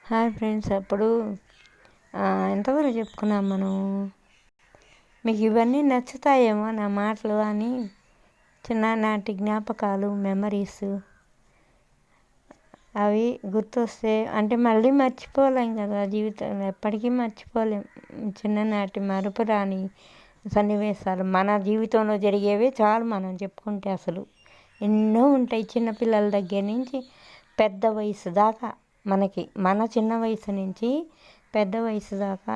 Hi friends. అప్పుడు ఎంతవరకు చెప్పుకున్నాం మనం. మీకు ఇవన్నీ నచ్చుతాయేమో నా మాటలు అని చిన్ననాటి జ్ఞాపకాలు, మెమరీస్ అవి గుర్తొస్తే అంటే మళ్ళీ మర్చిపోలేం కదా, జీవితంలో ఎప్పటికీ మర్చిపోలేం. చిన్ననాటి మరపురాని సన్నివేశాలు మన జీవితంలో జరిగేవే చాలు మనం చెప్పుకుంటే. అసలు ఎన్నో ఉంటాయి, చిన్నపిల్లల దగ్గర నుంచి పెద్ద వయసు దాకా. మన చిన్న వయసు నుంచి పెద్ద వయసు దాకా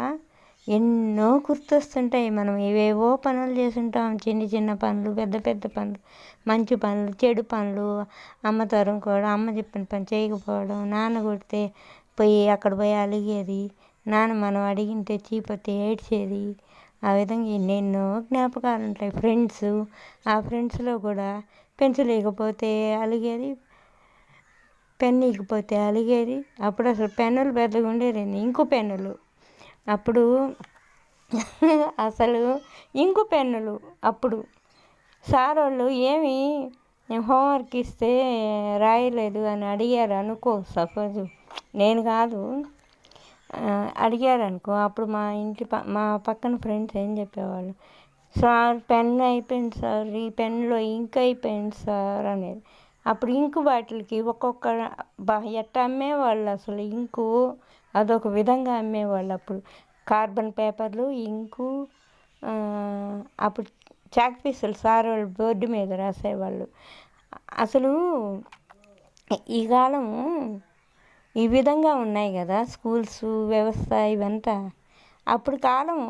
ఎన్నో గుర్తొస్తుంటాయి. మనం ఏవేవో పనులు చేసుంటాం, చిన్న చిన్న పనులు, పెద్ద పెద్ద పనులు, మంచి పనులు, చెడు పనులు, అమ్మ తరుముకోవడం, అమ్మ చెప్పిన పని చేయకపోవడం, నాన్న కొడితే అక్కడ పోయి అలిగేది, నాన్న మనం అడిగింటే చీపొతే ఏడ్చేది. ఆ విధంగా ఎన్నెన్నో జ్ఞాపకాలు ఉంటాయి. ఆ ఫ్రెండ్స్లో కూడా పెన్సిల్ ఇకపోతే అలిగేది, పెన్ను ఇకపోతే అలిగేది. అప్పుడు అసలు పెన్నులు పెద్దగా ఉండేది, ఇంకు పెన్నులు. అప్పుడు అసలు ఇంకు పెన్నులు. అప్పుడు సార్ వాళ్ళు ఏమి హోంవర్క్ ఇస్తే రాయలేదు అని అడిగారు అనుకో, సపోజు నేను కాదు, అడిగారు అనుకో, అప్పుడు మా పక్కన ఫ్రెండ్స్ ఏం చెప్పేవాళ్ళు, సార్ పెన్ అయిపోయింది సార్, ఈ పెన్నులో ఇంక్ అయిపోయింది సార్ అనేది. అప్పుడు ఇంకు బాటిల్కి ఒక్కొక్క ఎట్ట అమ్మేవాళ్ళు అసలు. ఇంకు అదొక విధంగా అమ్మేవాళ్ళు అప్పుడు. కార్బన్ పేపర్లు, ఇంకు, అప్పుడు చాక్ పీసులు సార్ వాళ్ళు బోర్డు మీద రాసేవాళ్ళు. అసలు ఈ కాలం ఈ విధంగా ఉన్నాయి కదా స్కూల్స్ వ్యవస్థ ఇవంతా. అప్పుడు కాలం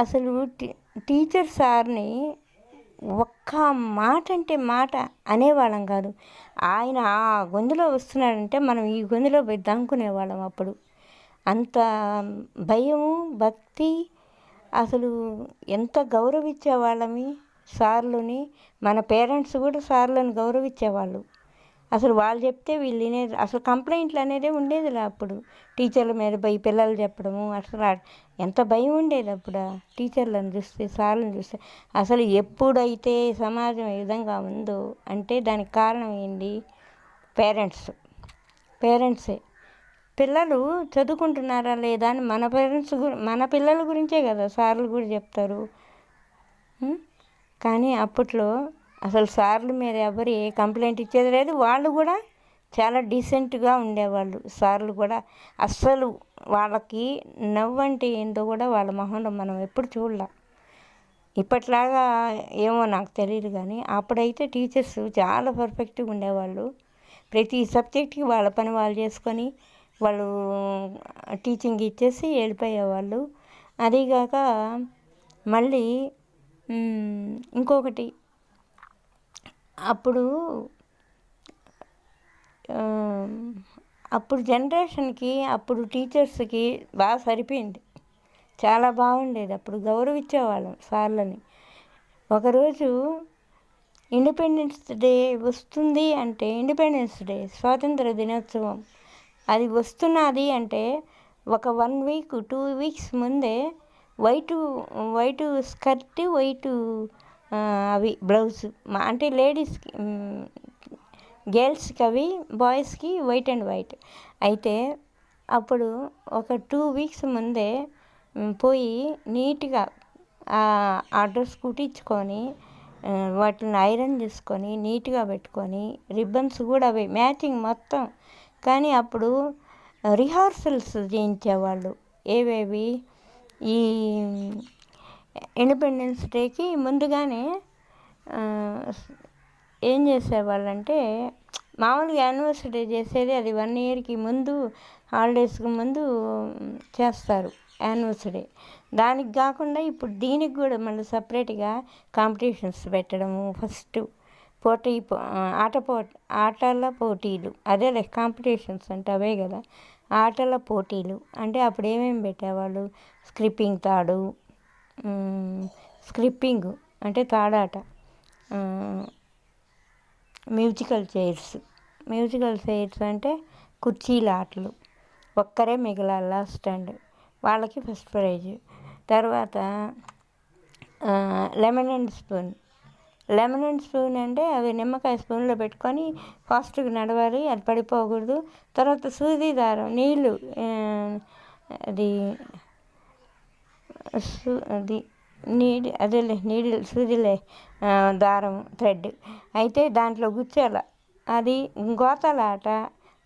అసలు టీచర్ సార్ని ఒక్క మాట అంటే మాట అనేవాళ్ళం కాదు. ఆయన ఆ గొంతులో వస్తున్నాడంటే మనం ఈ గొంతులో పోయి దనుకునేవాళ్ళం అప్పుడు. అంత భయము, భక్తి. అసలు ఎంత గౌరవించేవాళ్ళమి సార్లని. మన పేరెంట్స్ కూడా సార్లను గౌరవించేవాళ్ళు. అసలు వాళ్ళు చెప్తే వీళ్ళు వినేది. అసలు కంప్లైంట్లు అనేదే ఉండేదిలే అప్పుడు. టీచర్ల మీద పోయి పిల్లలు చెప్పడము, అసలు ఎంత భయం ఉండేది అప్పుడు టీచర్లను చూస్తే, సార్లను చూస్తే. అసలు ఎప్పుడైతే సమాజం ఈ విధంగా ఉందో అంటే దానికి కారణం ఏంటి? పేరెంట్సే. పిల్లలు చదువుకుంటున్నారా లేదా అని మన పిల్లల గురించే కదా సార్లు కూడా చెప్తారు. కానీ అప్పట్లో అసలు సార్ల మీద ఎవరు ఏ కంప్లైంట్ ఇచ్చేది లేదు. వాళ్ళు కూడా చాలా డీసెంట్గా ఉండేవాళ్ళు సార్లు కూడా. అస్సలు వాళ్ళకి నవ్వు అంటే ఏంటో కూడా వాళ్ళ మొహంలో మనం ఎప్పుడు చూడలే. ఇప్పట్లాగా ఏమో నాకు తెలియదు, కానీ అప్పుడైతే టీచర్స్ చాలా పర్ఫెక్ట్గా ఉండేవాళ్ళు. ప్రతి సబ్జెక్ట్కి వాళ్ళ పని వాళ్ళు చేసుకొని వాళ్ళు టీచింగ్ ఇచ్చేసి వెళ్ళిపోయేవాళ్ళు. అదీగాక మళ్ళీ ఇంకొకటి, అప్పుడు జనరేషన్కి అప్పుడు టీచర్స్కి బాగా సరిపోయింది. చాలా బాగుండేది. అప్పుడు గౌరవించేవాళ్ళం సార్లని. ఒకరోజు ఇండిపెండెన్స్ డే వస్తుంది అంటే, ఇండిపెండెన్స్ డే స్వాతంత్ర దినోత్సవం అది వస్తున్నది అంటే ఒక 1 వీక్ 2 వీక్స్ ముందే వైటు స్కర్ట్, వైటు అవి బ్లౌజ్, అంటే లేడీస్కి, గర్ల్స్కి అవి, బాయ్స్కి వైట్ అండ్ వైట్. అయితే అప్పుడు ఒక 2 వీక్స్ ముందే పోయి నీట్గా ఆ డ్రెస్ కుట్టించుకొని వాటిని ఐరన్ చేసుకొని నీట్గా పెట్టుకొని రిబ్బన్స్ కూడా అవి మ్యాచింగ్ మొత్తం. కానీ అప్పుడు రిహార్సల్స్ చేయించేవాళ్ళు. ఏవేవి? ఈ ఇండిపెండెన్స్ డేకి ముందుగానే ఏం చేసేవాళ్ళంటే, మామూలుగా యానివర్సరీ చేసేది అది 1 ఇయర్కి ముందు, హాలిడేస్కి ముందు చేస్తారు యానివర్సరీ. దానికి కాకుండా ఇప్పుడు దీనికి కూడా మళ్ళీ సపరేట్గా కాంపిటీషన్స్ పెట్టడము. ఫస్ట్ ఆటల పోటీలు, అదేలే కాంపిటీషన్స్ అంటే అవే కదా, ఆటల పోటీలు. అంటే అప్పుడు ఏమేమి పెట్టేవాళ్ళు? స్క్రిప్పింగ్ అంటే తాడాట, మ్యూజికల్ చైర్స్ అంటే కుర్చీల ఆటలు, ఒక్కరే మిగలాలి లాస్ట్ స్టాండ్, వాళ్ళకి ఫస్ట్ ప్రైజ్. తర్వాత lemon and spoon, lemon and spoon అంటే అవి నిమ్మకాయ స్పూన్లో పెట్టుకొని ఫాస్ట్గా నడవాలి, అది పడిపోకూడదు. తర్వాత సూది దారం నీళ్ళు అది అది అదేలే నీడిల్ సూదిలే దారం థ్రెడ్ అయితే దాంట్లో గుచ్చాల. అది గోతలాట.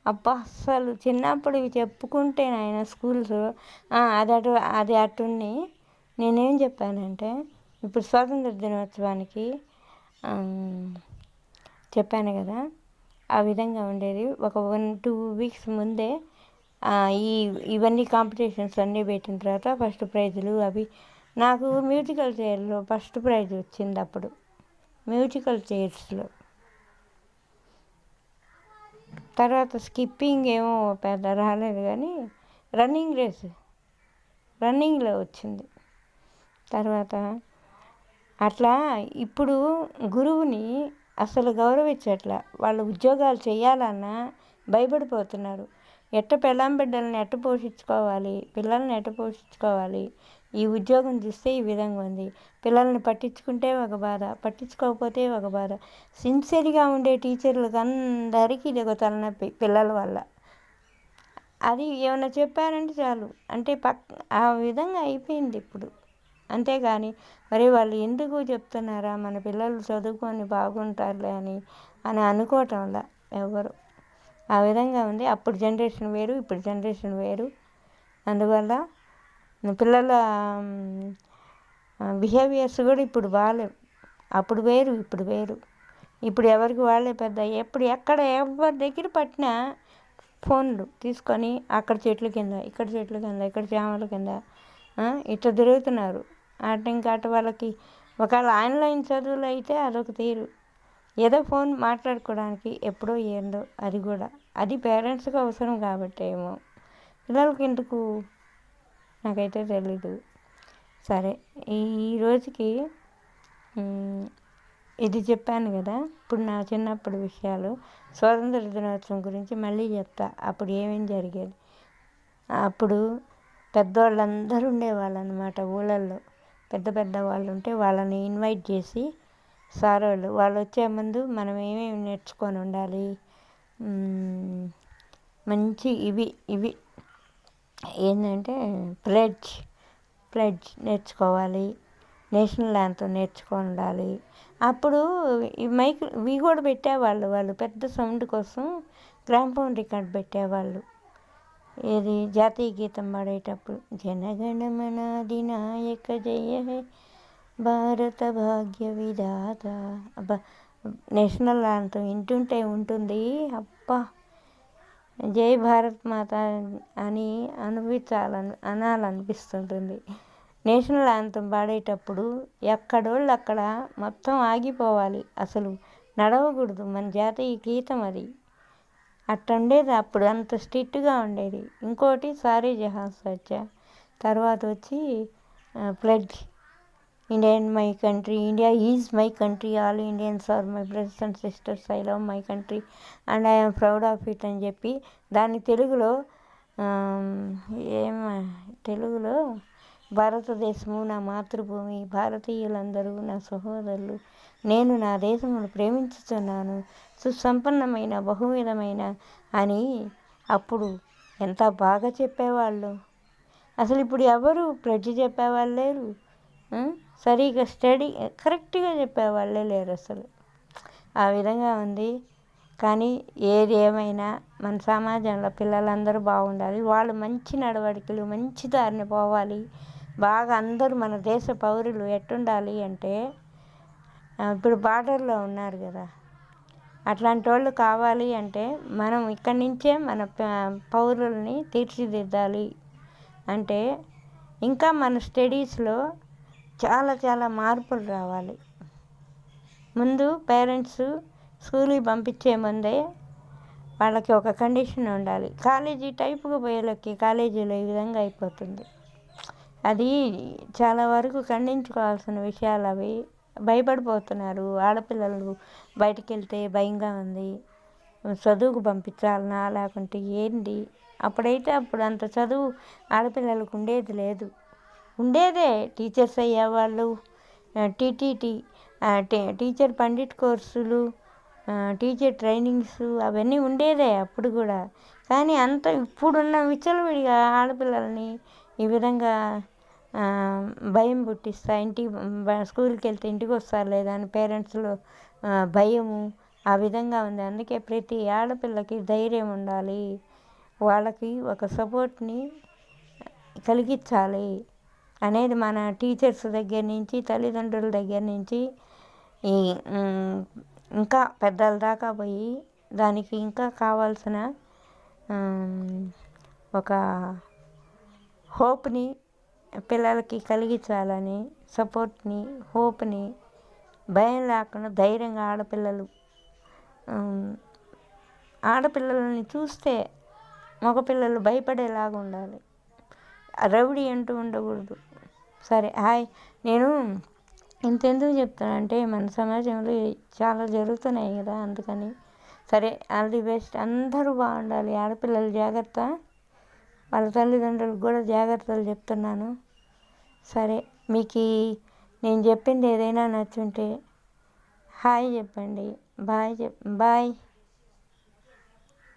అబ్బా అస్సలు చిన్నప్పుడు ఇవి చెప్పుకుంటే నాయన స్కూల్స్ అది అటుని నేనేం చెప్పానంటే ఇప్పుడు స్వాతంత్ర దినోత్సవానికి చెప్పాను కదా, ఆ విధంగా ఉండేది. ఒక 1-2 వీక్స్ ముందే ఇవన్నీ కాంపిటీషన్స్ అన్నీ పెట్టిన తర్వాత ఫస్ట్ ప్రైజులు అవి నాకు మ్యూజికల్ చైర్లో ఫస్ట్ ప్రైజ్ వచ్చింది. అప్పుడు మ్యూజికల్ చైర్స్లో. తర్వాత స్కిప్పింగ్ ఏమో పెద్ద రాలేదు కానీ రన్నింగ్లో వచ్చింది. తర్వాత అట్లా ఇప్పుడు గురువుని అసలు గౌరవించట్లా. వాళ్ళు ఉద్యోగాలు చేయాలన్నా భయపడిపోతున్నారు. పెళ్ళాం బిడ్డల్ని పోషించుకోవాలి, పిల్లల్ని పోషించుకోవాలి. ఈ ఉద్యోగం చూస్తే ఈ విధంగా ఉంది. పిల్లల్ని పట్టించుకుంటే ఒక బాధ, పట్టించుకోకపోతే ఒక బాధ. సిన్సియర్గా ఉండే టీచర్లకు అందరికీ ఇది ఒక తలనొప్పి పిల్లల వల్ల. అది ఏమన్నా చెప్పారంటే చాలు, అంటే ఆ విధంగా అయిపోయింది ఇప్పుడు. అంతేగాని మరి వాళ్ళు ఎందుకు చెప్తున్నారా, మన పిల్లలు చదువుకొని బాగుంటారులే అని అనుకోవటంలా ఎవరు. ఆ విధంగా ఉంది. అప్పుడు జనరేషన్ వేరు, ఇప్పుడు జనరేషన్ వేరు. అందువల్ల పిల్లల బిహేవియర్స్ కూడా ఇప్పుడు బాగాలేవు. అప్పుడు వేరు, ఇప్పుడు వేరు. ఇప్పుడు ఎవరికి వాళ్ళే పెద్ద. ఎక్కడ ఎవరి దగ్గర పట్టినా ఫోన్లు తీసుకొని అక్కడ చెట్ల కింద, ఇక్కడ చెట్ల కింద, ఇక్కడ చేమల కింద ఇట్లా తిరుగుతున్నారు. అటు వాళ్ళకి ఒకవేళ ఆన్లైన్ చదువులు అయితే అదొక తీరు, ఏదో ఫోన్ మాట్లాడుకోవడానికి ఎప్పుడో ఏందో, అది కూడా అది పేరెంట్స్కి అవసరం కాబట్టి ఏమో, పిల్లలకి ఎందుకు నాకైతే తెలీదు. సరే, ఈ రోజుకి ఇది చెప్పాను కదా. ఇప్పుడు నా చిన్నప్పుడు విషయాలు, స్వాతంత్ర దినోత్సవం గురించి మళ్ళీ చెప్తా. అప్పుడు ఏమేమి జరిగేది. అప్పుడు పెద్దవాళ్ళందరూ ఉండేవాళ్ళు అనమాట ఊళ్ళల్లో. పెద్ద వాళ్ళు ఉంటే వాళ్ళని ఇన్వైట్ చేసి సార్ వాళ్ళు వచ్చే ముందు మనం ఏమేమి నేర్చుకొని ఉండాలి, మంచి ఇవి ఏంటంటే ప్లెడ్జ్ నేర్చుకోవాలి, నేషనల్ యాంథమ్ నేర్చుకొని ఉండాలి. అప్పుడు ఈ ఇవి కూడా పెట్టేవాళ్ళు. వాళ్ళు పెద్ద సౌండ్ కోసం గ్రామ్ఫోన్ రికార్డ్ పెట్టేవాళ్ళు. ఏది జాతీయ గీతం పాడేటప్పుడు జనగణమన అధినాయక జయ హే భారత భాగ్య విధాత. అబ్బా, నేషనల్ యాంథమ్ వింటుంటే ఉంటుంది, అబ్బా జై భారత్ మాత అని అనాలనిపిస్తుంటుంది. నేషనల్ యాంథమ్ పాడేటప్పుడు ఎక్కడోళ్ళు అక్కడ మొత్తం ఆగిపోవాలి, అసలు నడవకూడదు. మన జాతీయ గీతం అది. అట్లా ఉండేది అప్పుడు, అంత స్ట్రిక్ట్గా ఉండేది. ఇంకోటి సారీ జహాన్ సచ్చా, తర్వాత వచ్చి pledge. My country, India is my country, all Indians are my brothers and sisters, I love my country and I'm proud of it అని చెప్పి దాన్ని తెలుగులో తెలుగులో భారతదేశము నా మాతృభూమి, భారతీయులందరూ నా సహోదరులు, నేను నా దేశమును ప్రేమించుతున్నాను, సుసంపన్నమైన బహువిధమైన అని అప్పుడు ఎంత బాగా చెప్పేవాళ్ళు. అసలు ఇప్పుడు ఎవరు ప్లెడ్జ్ చెప్పేవాళ్ళు లేరు, సరిగా కరెక్ట్గా చెప్పేవాళ్ళే లేరు అసలు. ఆ విధంగా ఉంది. కానీ ఏది ఏమైనా మన సమాజంలో పిల్లలందరూ బాగుండాలి, వాళ్ళు మంచి నడవడికలు, మంచి దారిని పోవాలి. బాగా అందరూ మన దేశ పౌరులు ఎట్టుండాలి అంటే, ఇప్పుడు బార్డర్లో ఉన్నారు కదా, అట్లాంటి వాళ్ళు కావాలి అంటే మనం ఇక్కడి నుంచే మన పౌరుల్ని తీర్చిదిద్దాలి. అంటే ఇంకా మన స్టడీస్లో చాలా మార్పులు రావాలి. ముందు పేరెంట్స్ స్కూల్కి పంపించే ముందే వాళ్ళకి ఒక కండిషన్ ఉండాలి. కాలేజీ టైపుగా పోయేలోకి కాలేజీలో ఈ విధంగా అయిపోతుంది. అది చాలా వరకు ఖండించుకోవాల్సిన విషయాలు. అవి భయపడిపోతున్నారు ఆడపిల్లలు. బయటికి వెళ్తే భయంగా ఉంది, చదువుకు పంపించాలనా లేకుంటే ఏంటి. అప్పుడు అంత చదువు ఆడపిల్లలకు ఉండేది లేదు. ఉండేదే టీచర్స్ అయ్యేవాళ్ళు, టీటీటీ టీచర్ పండిట్ కోర్సులు, టీచర్ ట్రైనింగ్స్ అవన్నీ ఉండేదే అప్పుడు కూడా. కానీ అంత ఇప్పుడున్న విచ్చలవిడిగా ఆడపిల్లల్ని ఈ విధంగా భయం పుట్టిస్తా, స్కూల్కి వెళ్తే ఇంటికి వస్తారు లేదా అని పేరెంట్స్లో భయము ఆ విధంగా ఉంది. అందుకే ప్రతి ఆడపిల్లకి ధైర్యం ఉండాలి, వాళ్ళకి ఒక సపోర్ట్ని కలిగించాలి అనేది మన టీచర్స్ దగ్గర నుంచి, తల్లిదండ్రుల దగ్గర నుంచి ఈ ఇంకా పెద్దల దాకా పోయి దానికి ఇంకా కావాల్సిన ఒక హోప్ని పిల్లలకి కలిగించాలని, సపోర్ట్ని, హోప్ని, భయం లేకుండా ధైర్యంగా ఆడపిల్లలని చూస్తే మగపిల్లలు భయపడేలాగా ఉండాలి, రౌడీ అంటూ ఉండకూడదు. సరే హాయ్. నేను ఇంతెందుకు చెప్తానంటే మన సమాజంలో చాలా జరుగుతున్నాయి కదా, అందుకని. సరే, ఆల్ ది బెస్ట్. అందరూ బాగుండాలి. ఆడపిల్లలు జాగ్రత్త, వాళ్ళ తల్లిదండ్రులకు కూడా జాగ్రత్తలు చెప్తున్నాను. సరే, మీకు నేను చెప్పింది ఏదైనా నచ్చుంటే హాయ్ చెప్పండి, బాయ్.